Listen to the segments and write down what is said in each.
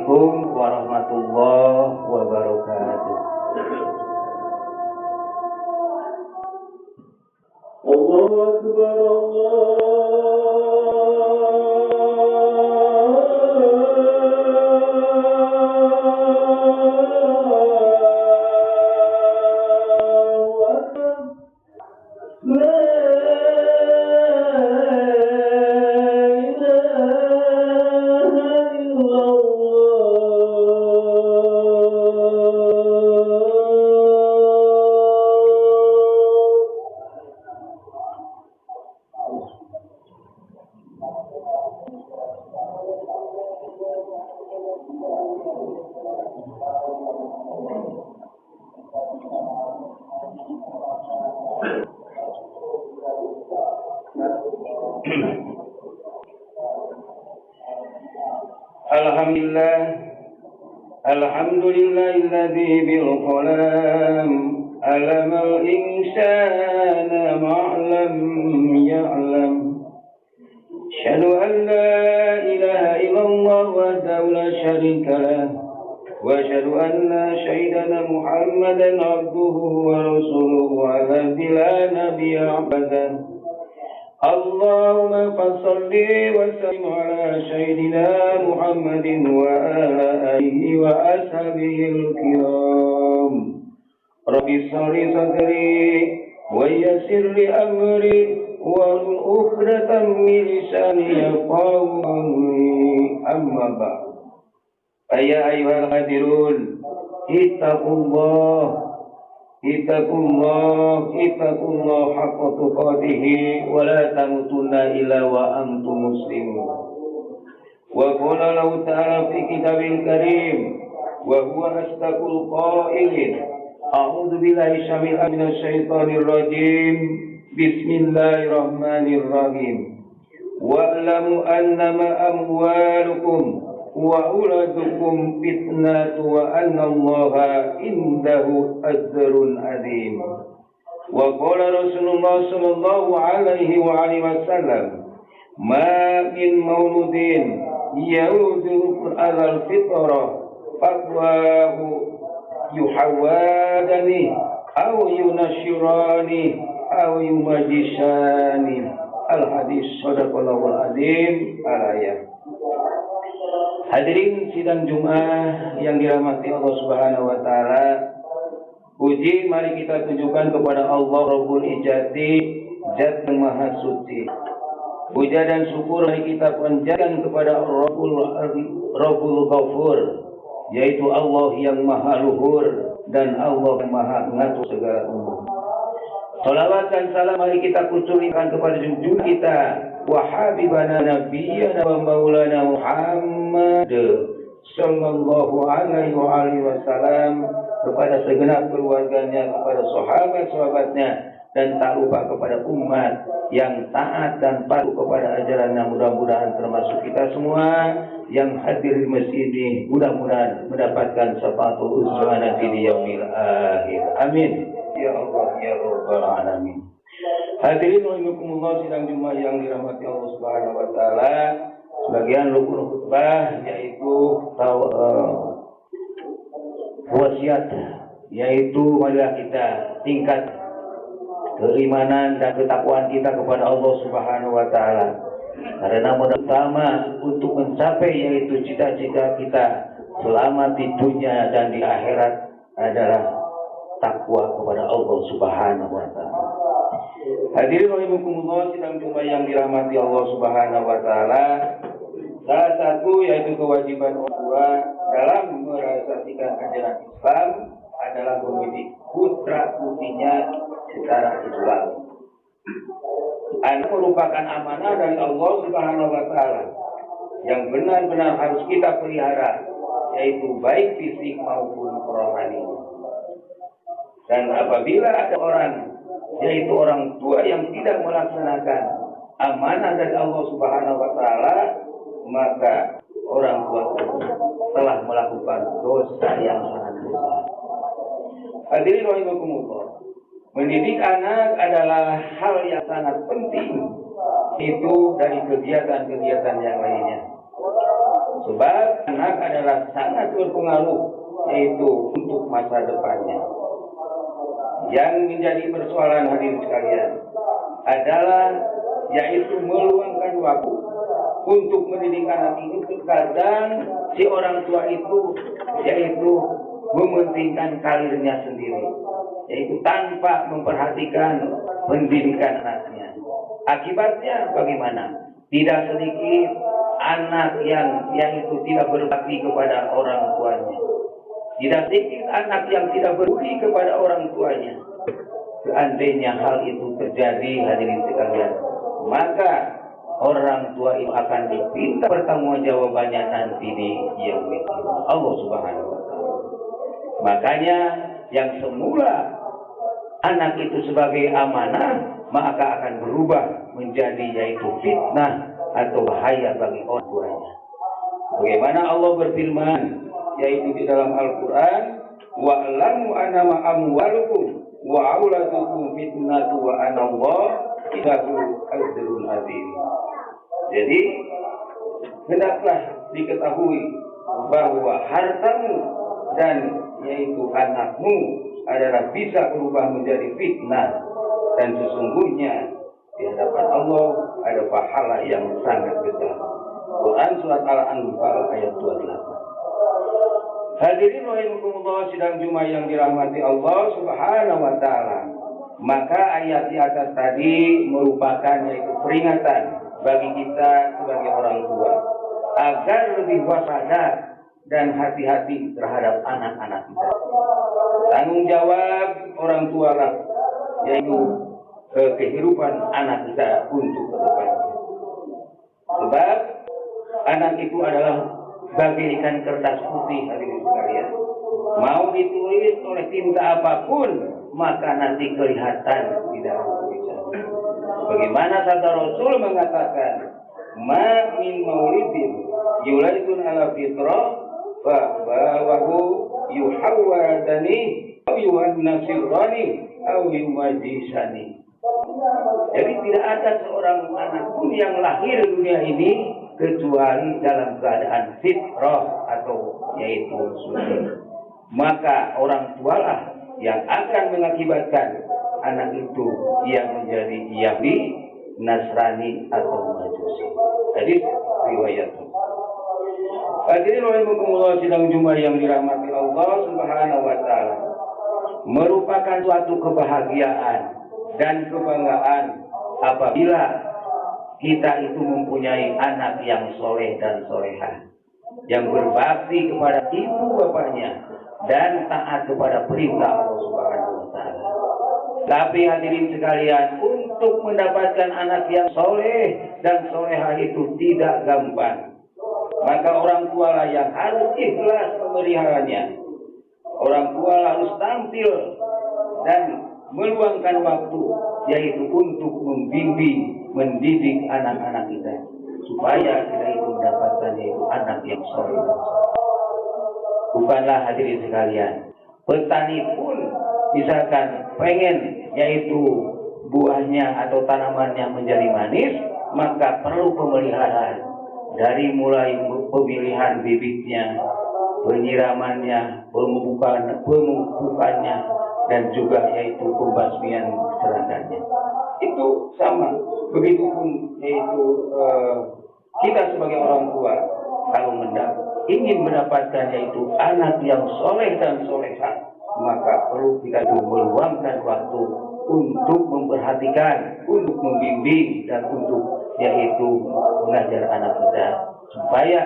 Assalamualaikum warahmatullahi wabarakatuh. Allahu Akbar, Alhamdulillahilladzi bil qalam alamal insana ma'lam ya'lam. Asyhadu an la ilaha illallah wahdahu la syarika lah wa asyhadu anna sayyidana Muhammadan abduhu wa rasuluhu alladzi la nabiyya ba'dahu. Allahumma fassalli wa sallim ala sayyidina Muhammadin wa ala alihi wa ashabihi al-kiram. Rabbi shrah sadri wa yassir li amri wa uqdatam min lisani yafqahu qawli. Amma ba'd. Ya ayyuhal hadirun, Ittaqullah haqqa tuqatih wa la tamutunna illa wa antum muslimun. Wa qala lahu ta'ala fi kitabil karim wa huwa asdaqul qailin. A'udzu billahi minasy syaithanir rajim. Bismillahirrahmanirrahim. Wa'lamu annama amwalukum wa uladukum fitnatu wa anna Allaha indahu ajrun azim. Wa qala Rasulullah sallallahu alaihi wa alihi wasallam, ma min mauludin yaudu alal fitrah fatwahu yuhawadani aw yunashirani aw yumajishani. Al hadis sadaqallahul azim. Al-ayat. Hadirin sidang Jumat yang dirahmati Allah Subhanahu wa taala. Puji mari kita tunjukkan kepada Allah Rabbul Izzati, Zat yang Maha Suci. Puja dan syukur mari kita panjatkan kepada Rabbul Ghafur, yaitu Allah yang Maha Luhur dan Allah yang Maha mengatur segala umur. Salawat dan salam mari kita kucurkan kepada junjungan kita wa habibana nabiyyana wa maulana Muhammad sallallahu alaihi wasallam, kepada segenap keluarganya, kepada sahabat-sahabatnya, dan tak lupa kepada umat yang taat dan patuh kepada ajarannya. Mudah-mudahan termasuk kita semua yang hadir di masjid ini, mudah-mudahan mendapatkan syafaatul uzma nanti di yaumil akhir. Amin ya Allah ya rabbal alamin. Hadirin rahimakumullah sidang Jumat yang dirahmati Allah Subhanahu wa taala. Sebagian rukun khutbah yaitu wasiat, yaitu marilah kita tingkat keimanan dan ketakwaan kita kepada Allah Subhanahu wa taala. Karena modal utama untuk mencapai yaitu cita-cita kita selama di dunia dan di akhirat adalah takwa kepada Allah Subhanahu wa taala. Hadirin rahimakumullah sidang Jumat yang dirahmati Allah Subhanahu wa taala. Salah satu yaitu kewajiban orang tua dalam merealisasikan ajaran Islam adalah mendidik putra-putrinya secara Islam. Anak merupakan amanah dari Allah Subhanahu wa taala yang benar-benar harus kita pelihara, yaitu baik fisik maupun rohani. Dan apabila ada orang, yaitu orang tua yang tidak melaksanakan amanah dari Allah Subhanahu wa taala, maka orang tua telah melakukan dosa yang sangat besar. Hadirin rahimakumullah, mendidik anak adalah hal yang sangat penting, itu dari kegiatan-kegiatan yang lainnya. Sebab anak adalah sangat berpengaruh, yaitu untuk masa depannya. Yang menjadi persoalan hadirin sekalian adalah yaitu meluangkan waktu untuk mendidik anak itu. Terkadang si orang tua itu yaitu mementingkan karirnya sendiri, yaitu tanpa memperhatikan pendidikan anaknya. Akibatnya bagaimana? Tidak sedikit anak yang itu tidak berbakti kepada orang tuanya. Tidak sedikit anak yang tidak berbakti kepada orang tuanya. Seandainya hal itu terjadi, hadirin sekalian, maka orang tua itu akan diminta pertanggungjawabannya nanti di yaumil qiyamah Allah Subhanahu wa taala. Makanya yang semula anak itu sebagai amanah, maka akan berubah menjadi yaitu fitnah atau bahaya bagi orang tuanya. Bagaimana Allah berfirman yaitu di dalam Al-Quran, wa'lamu annama amwalukum wa auladukum fitnatu wa anallahu innahu azizun hakim. Jadi hendaklah diketahui bahwa hartamu dan yaitu anakmu adalah bisa berubah menjadi fitnah, dan sesungguhnya di hadapan Allah ada pahala yang sangat besar. Quran surat Al-Anfal ayat 28. Hadirin rahimakumullah, sidang Jumat yang dirahmati Allah Subhanahu wa taala. Maka ayat di atas tadi merupakan yaitu peringatan bagi kita sebagai orang tua agar lebih waspada dan hati-hati terhadap anak-anak kita. Tanggung jawab orang tua lah yaitu kehidupan anak kita untuk ke depannya. Sebab anak itu adalah bagaikan kertas putih, hadirin sekalian. Mau ditulis oleh tinta apapun, maka nanti kelihatan di dalam tulisan. Bagaimana sabda Rasul mengatakan, ma min maulidin yuladun ala fitrah fa bawahu yuhawwadani aw yuhannasirani aw yumajisani. Jadi tidak ada seorang anak pun yang lahir di dunia ini kecuali dalam keadaan fitrah atau yaitu suci. Maka orang tualah yang akan mengakibatkan anak itu yang menjadi Yahudi, Nasrani atau Majusi. Jadi riwayat. Hadirin rahimakumullah, sidang Jumat yang dirahmati Allah Subhanahu wa taala. Merupakan suatu kebahagiaan dan kebanggaan apabila kita itu mempunyai anak yang soleh dan solehah, yang berbakti kepada ibu bapaknya dan taat kepada perintah Allah Subhanahu wa taala. Tapi hadirin sekalian, untuk mendapatkan anak yang soleh dan solehah itu tidak gampang. Maka orang tua lah yang harus ikhlas memeliharanya. Orang tua harus tampil dan meluangkan waktu yaitu untuk membimbing, mendidik anak-anak kita supaya kita itu mendapatkan yaitu anak yang soleh. Bukanlah hadirin sekalian, petani pun misalkan pengen yaitu buahnya atau tanamannya menjadi manis, maka perlu pemeliharaan dari mulai pemilihan bibitnya, penyiramannya, pemupukannya, dan juga yaitu pembasmian serangannya. Itu sama. Begitupun yaitu kita sebagai orang tua kalau ingin mendapatkan yaitu anak yang soleh dan solehah, maka perlu kita meluangkan waktu untuk memperhatikan, untuk membimbing, dan untuk yaitu mengajar anak kita supaya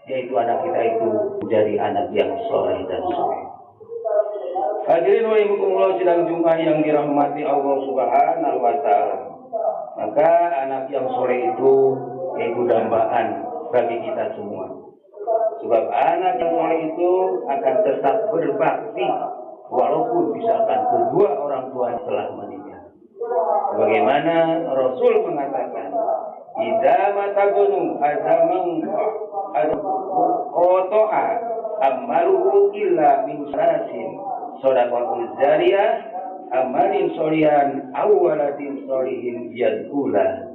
yaitu anak kita itu menjadi anak yang soleh dan soleh. Hadirin rahimakumullah, sidang Jumat yang dirahmati Allah Subhanahu wa taala. Maka anak yang soleh itu yaitu dambaan bagi kita semua. Sebab anak yang soleh itu akan tetap berbakti walaupun misalkan kedua orang tua telah meninggal. Sebagaimana Rasul mengatakan, idza matagunu azamang qata'a amaluhu illa min salasin shadaqatul jariyah amalin sholihan awwaladin sholihin yad'ula.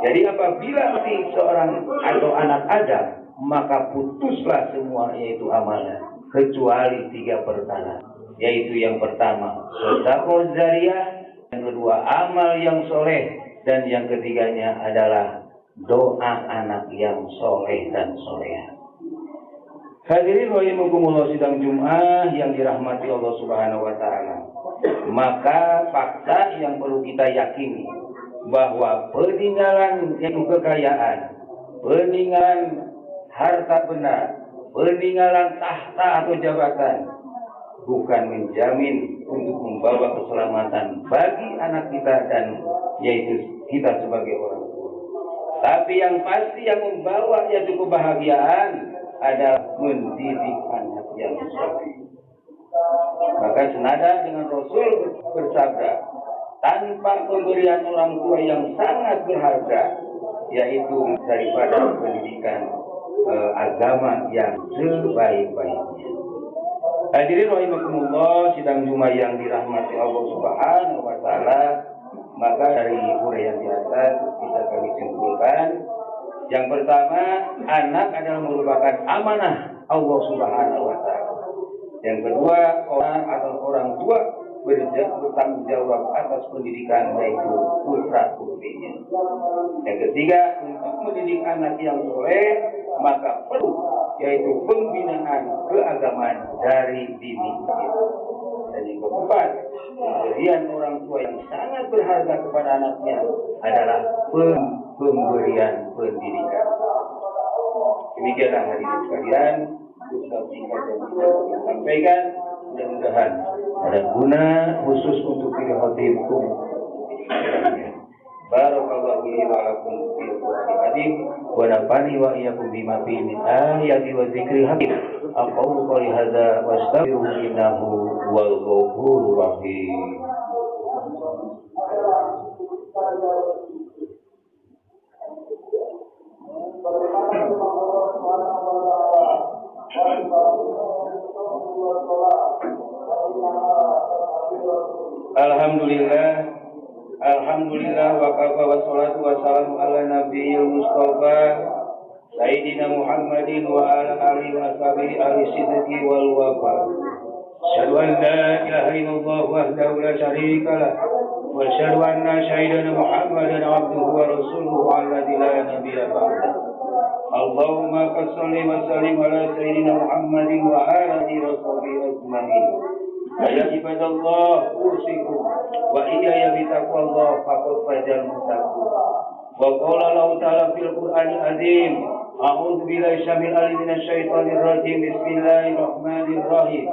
Jadi apabila si seorang atau anak Adam maka putuslah semua yaitu amalnya, kecuali 3 perkara, yaitu yang pertama sedekah jariyah, yang kedua amal yang soleh, dan yang ketiganya adalah doa anak yang soleh dan solehah. Hadirin rahimakumullah, sidang Jumat yang dirahmati Allah Subhanahu wa taala. Maka fakta yang perlu kita yakini bahwa peninggalan yaitu kekayaan, peninggalan harta benda, peninggalan tahta atau jabatan bukan menjamin untuk membawa keselamatan bagi anak kita dan yaitu kita sebagai orang tua. Tapi yang pasti yang membawa yaitu kebahagiaan adalah mendidik anak yang soleh. Maka senada dengan Rasul bersabda, tanpa pemberian orang tua yang sangat berharga, yaitu daripada pendidikan agama yang sebaik-baiknya. Hadirin rahimakumullah, sidang Jumat yang dirahmati Allah Subhanahu wa taala, maka dari uraian di atas bisa kami simpulkan, yang pertama, anak adalah merupakan amanah Allah Subhanahu wa taala. Yang kedua, orang atau orang tua bertanggung jawab atas pendidikan yaitu putra-putrinya. Yang ketiga, untuk mendidik anak yang soleh maka perlu yaitu pembinaan keagamaan dari dini. Dan yang keempat, pemberian orang tua yang sangat berharga kepada anaknya adalah pemberian pendidikan. Demikianlah hadirin sekalian, ucapan singkat yang bisa kita sampaikan. Mudah-mudahan ada guna khusus untuk khotibkum. Barakallahu li wa lakum fil Qur'anil azim wa nafani wa iyyakum bima fihi min ayati wa dzikril hakim. Aqulu qouli hadza wa astaghfiruhu innahu wal ghafurur rahim. Alhamdulillah wa kafa wa salatu wa salam ala nabiyil mustafa Sayyidina Muhammadin wa ala alihi wa sahbihi ahli sidqi wal wafa. Asyhadu an la ilaha illallah wahdahu la syarika lah wa asyhadu anna sayyidina Muhammadan abduhu wa rasuluhu alladzi la nabiyya ba'dahu. Allahumma shalli wa sallim ala sayyidina Muhammadin wa ala alihi wa sahbihi ajma'in. Ya ibadallah, usikum wa iyaya bitaqwallah faqad fazal muttaqun. Wa qala Allah ta'ala fil Qur'anil azim, a'udzu billahi syamil alim minasy syaithanir rajim. Bismillahirrahmanirrahim.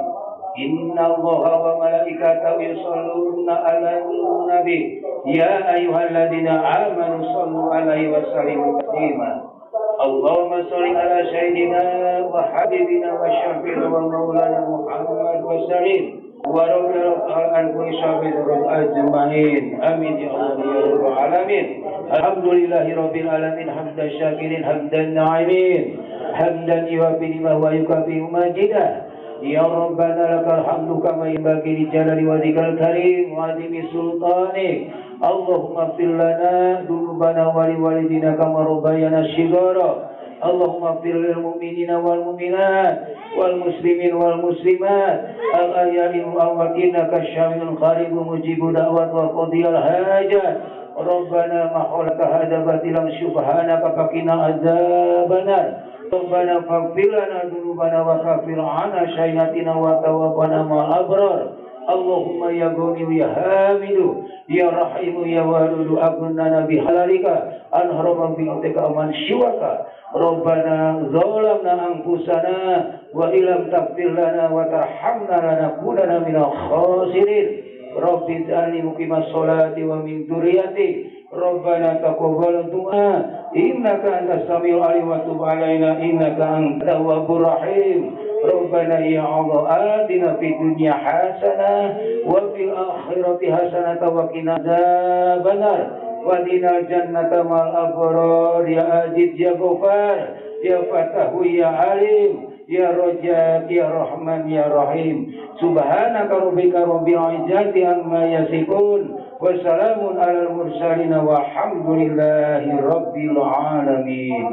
Inna Allaha wa malaikatahu yusholluna 'alan nabi ya ayyuhalladzina amanu shallu 'alaihi wa sallimu taslima. Allahumma shalli ala sayyidina wa habibina wa syafi'ina wa maulana Muhammad wa sallim wa radhiyallahu an kulli sahabatir ajma'in. Amin ya Allah ya rabbal alamin. Alhamdulillahi rabbil alamin hamdan syakirin hamdan na'imin hamdan yuwafi wa yukafi majidah. Ya Rabbana lakal hamdu kama yanbaghi li jalali wajhikal karim wa 'azimi sultanik. Allahumma fir lana dzunubana wa li walidina kama rabbayana shighara. Allahumma fir lil mu'minina wal mu'minat wal muslimin wal muslimat al ahya'i wal amwatin kasyamil qarib mujibu da'wat wa qadiyal hajat. Rabbana ma khalaqta hadza batilan subhanaka faqina adzabannar. Rabbana faghfir lana dzunubana wa kaffir 'anna sayyi'atina wa tawaffana ma'al abrar. Allahumma ya Ghani ya Hamidu ya Rahimu ya Wadudu agunana bihalalika anharaman bi'utika aman syuwaka. Rabbana zalamna anfusana wa ilam taghfir lana wa tarhamna lanakunanna minal khasirin. Rabbi ij'alni muqimas sholati wa min dzurriyyati. Rabbana taqabbal du'a innaka antas samiul alim wa tub 'alaina innaka antat tawwabur rahim. Rabbana ya Allah atina fid dunya hasanah wa fil akhirati hasanah wa qina adzabannar wa qina jannata mal abrar ya aziz ya ghafar ya fatahu ya alim ya Raja ya Rahman ya Rahim. Subhanaka rabbika rabbil izzati amma yasifun wa salamun alal mursalin walhamdulillahi rabbil alamin.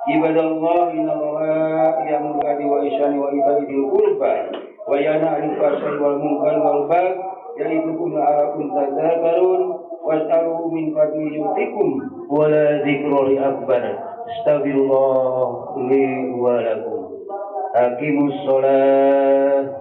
Ibadallah innallaha ya'muru bil 'adli wal ihsani wa ita'i dzil qurba wa yanha 'anil fahsya'i wal munkari wal baghi ya'idukum la'allakum tadhakkarun was'alu min fadli yu'tikum wa la dzikru akbar. Astaghfirullah li wa lakum. Aqimus shalah.